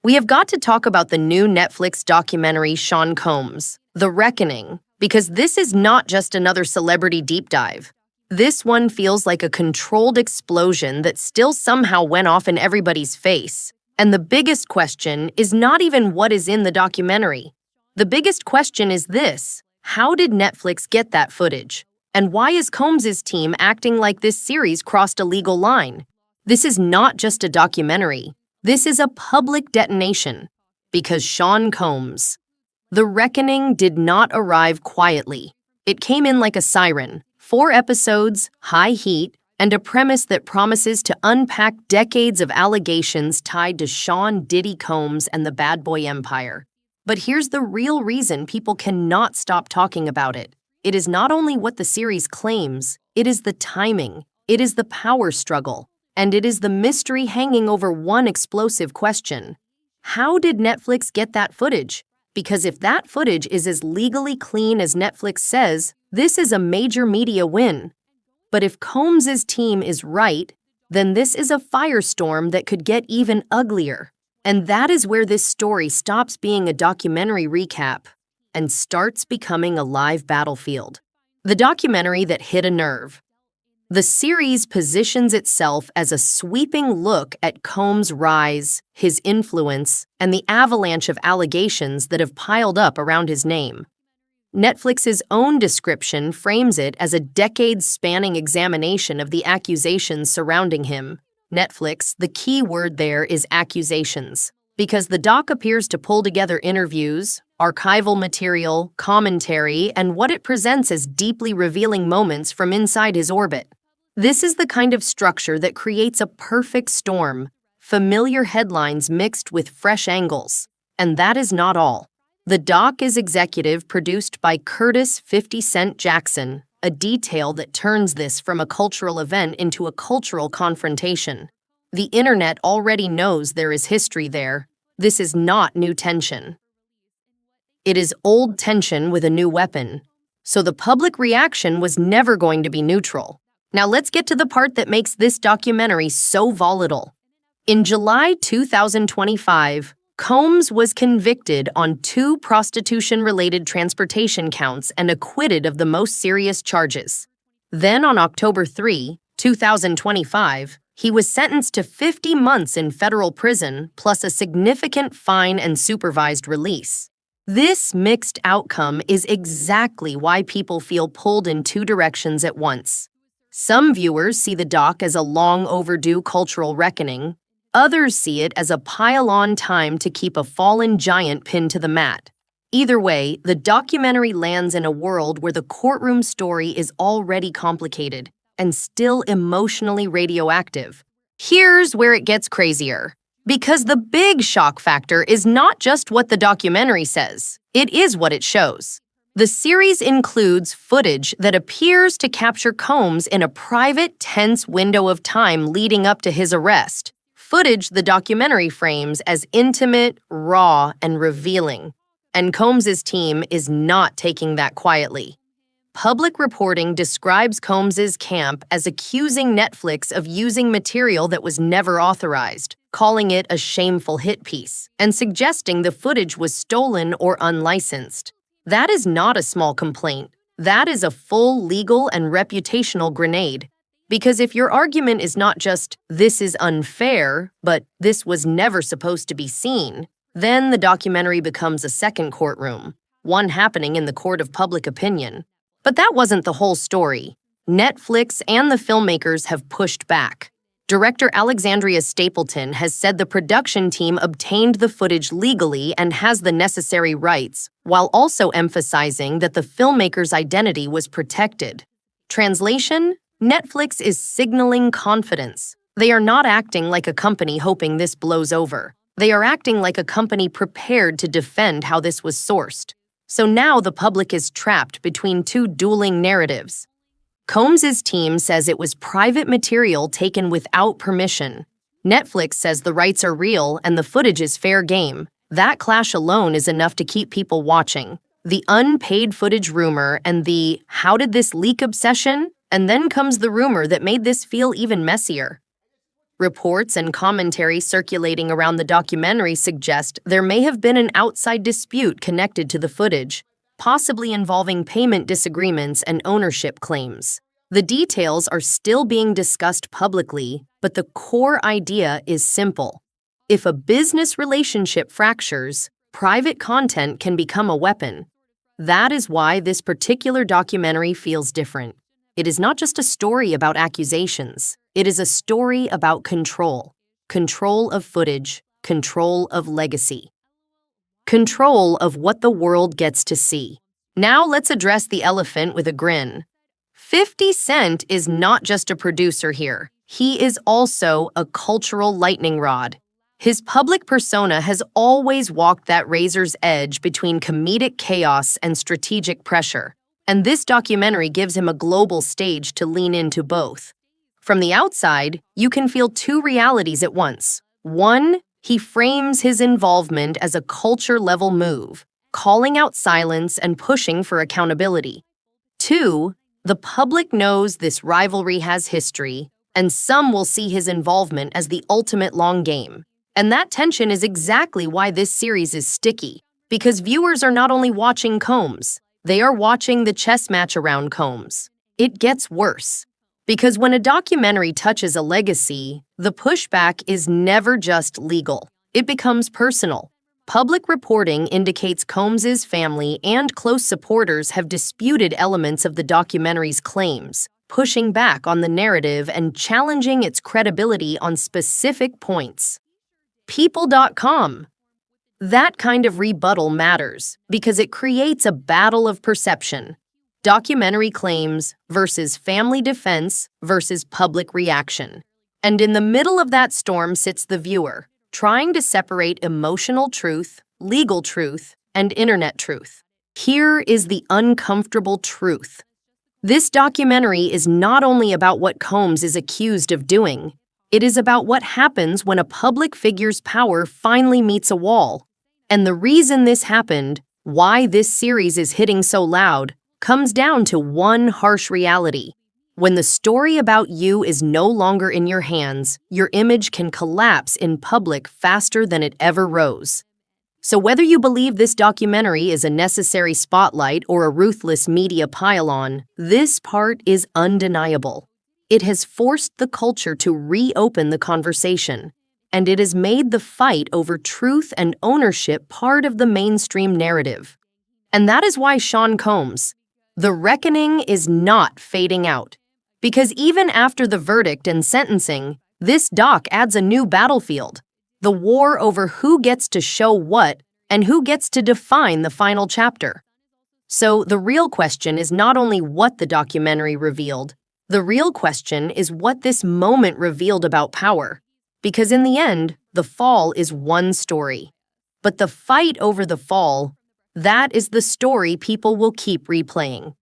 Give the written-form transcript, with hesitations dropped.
We have got to talk about the new Netflix documentary Sean Combs, The Reckoning, because this is not just another celebrity deep dive. This one feels like a controlled explosion that still somehow went off in everybody's face. And the biggest question is not even what is in the documentary. The biggest question is this: how did Netflix get that footage? And why is Combs' team acting like this series crossed a legal line? This is not just a documentary. This is a public detonation. Because Sean Combs. The Reckoning did not arrive quietly. It came in like a siren. 4 episodes, high heat, and a premise that promises to unpack decades of allegations tied to Sean Diddy Combs and the bad boy empire. But here's the real reason people cannot stop talking about it. It is not only what the series claims, it is the timing, it is the power struggle, and it is the mystery hanging over one explosive question. How did Netflix get that footage? Because if that footage is as legally clean as Netflix says, this is a major media win. But if Combs' team is right, then this is a firestorm that could get even uglier. And that is where this story stops being a documentary recap and starts becoming a live battlefield. The documentary that hit a nerve. The series positions itself as a sweeping look at Combs' rise, his influence, and the avalanche of allegations that have piled up around his name. Netflix's own description frames it as a decade-spanning examination of the accusations surrounding him. Netflix, the key word there is accusations, because the doc appears to pull together interviews, archival material, commentary, and what it presents as deeply revealing moments from inside his orbit. This is the kind of structure that creates a perfect storm, familiar headlines mixed with fresh angles. And that is not all. The doc is executive produced by Curtis 50 Cent Jackson, a detail that turns this from a cultural event into a cultural confrontation. The internet already knows there is history there. This is not new tension. It is old tension with a new weapon. So the public reaction was never going to be neutral. Now let's get to the part that makes this documentary so volatile. In July 2025, Combs was convicted on 2 prostitution-related transportation counts and acquitted of the most serious charges. Then on October 3, 2025, he was sentenced to 50 months in federal prison plus a significant fine and supervised release. This mixed outcome is exactly why people feel pulled in 2 directions at once. Some viewers see the doc as a long overdue cultural reckoning. Others see it as a pile-on time to keep a fallen giant pinned to the mat. Either way, the documentary lands in a world where the courtroom story is already complicated and still emotionally radioactive. Here's where it gets crazier. Because the big shock factor is not just what the documentary says, it is what it shows. The series includes footage that appears to capture Combs in a private, tense window of time leading up to his arrest. Footage the documentary frames as intimate, raw, and revealing. And Combs' team is not taking that quietly. Public reporting describes Combs' camp as accusing Netflix of using material that was never authorized, calling it a shameful hit piece, and suggesting the footage was stolen or unlicensed. That is not a small complaint. That is a full legal and reputational grenade. Because if your argument is not just, this is unfair, but this was never supposed to be seen, then the documentary becomes a second courtroom, one happening in the court of public opinion. But that wasn't the whole story. Netflix and the filmmakers have pushed back. Director Alexandria Stapleton has said the production team obtained the footage legally and has the necessary rights, while also emphasizing that the filmmaker's identity was protected. Translation: Netflix is signaling confidence. They are not acting like a company hoping this blows over. They are acting like a company prepared to defend how this was sourced. So now the public is trapped between 2 dueling narratives. Combs' team says it was private material taken without permission. Netflix says the rights are real and the footage is fair game. That clash alone is enough to keep people watching. The unpaid footage rumor and the "how did this leak" obsession, and then comes the rumor that made this feel even messier. Reports and commentary circulating around the documentary suggest there may have been an outside dispute connected to the footage, possibly involving payment disagreements and ownership claims. The details are still being discussed publicly, but the core idea is simple. If a business relationship fractures, private content can become a weapon. That is why this particular documentary feels different. It is not just a story about accusations. It is a story about control. Control of footage, control of legacy. Control of what the world gets to see. Now let's address the elephant with a grin. 50 Cent is not just a producer here. He is also a cultural lightning rod. His public persona has always walked that razor's edge between comedic chaos and strategic pressure, and this documentary gives him a global stage to lean into both. From the outside, you can feel two realities at once. One, he frames his involvement as a culture-level move, calling out silence and pushing for accountability. Two, the public knows this rivalry has history, and some will see his involvement as the ultimate long game. And that tension is exactly why this series is sticky, because viewers are not only watching Combs, they are watching the chess match around Combs. It gets worse, because when a documentary touches a legacy, the pushback is never just legal. It becomes personal. Public reporting indicates Combs's family and close supporters have disputed elements of the documentary's claims, pushing back on the narrative and challenging its credibility on specific points. People.com. That kind of rebuttal matters because it creates a battle of perception. Documentary claims versus family defense versus public reaction. And in the middle of that storm sits the viewer, trying to separate emotional truth, legal truth, and internet truth. Here is the uncomfortable truth. This documentary is not only about what Combs is accused of doing, it is about what happens when a public figure's power finally meets a wall. And the reason this happened, why this series is hitting so loud, comes down to one harsh reality. When the story about you is no longer in your hands, your image can collapse in public faster than it ever rose. So whether you believe this documentary is a necessary spotlight or a ruthless media pile-on, this part is undeniable. It has forced the culture to reopen the conversation, and it has made the fight over truth and ownership part of the mainstream narrative. And that is why Sean Combs, the reckoning is not fading out. Because even after the verdict and sentencing, this doc adds a new battlefield, the war over who gets to show what and who gets to define the final chapter. So the real question is not only what the documentary revealed, the real question is what this moment revealed about power. Because in the end, the fall is one story. But the fight over the fall, that is the story people will keep replaying.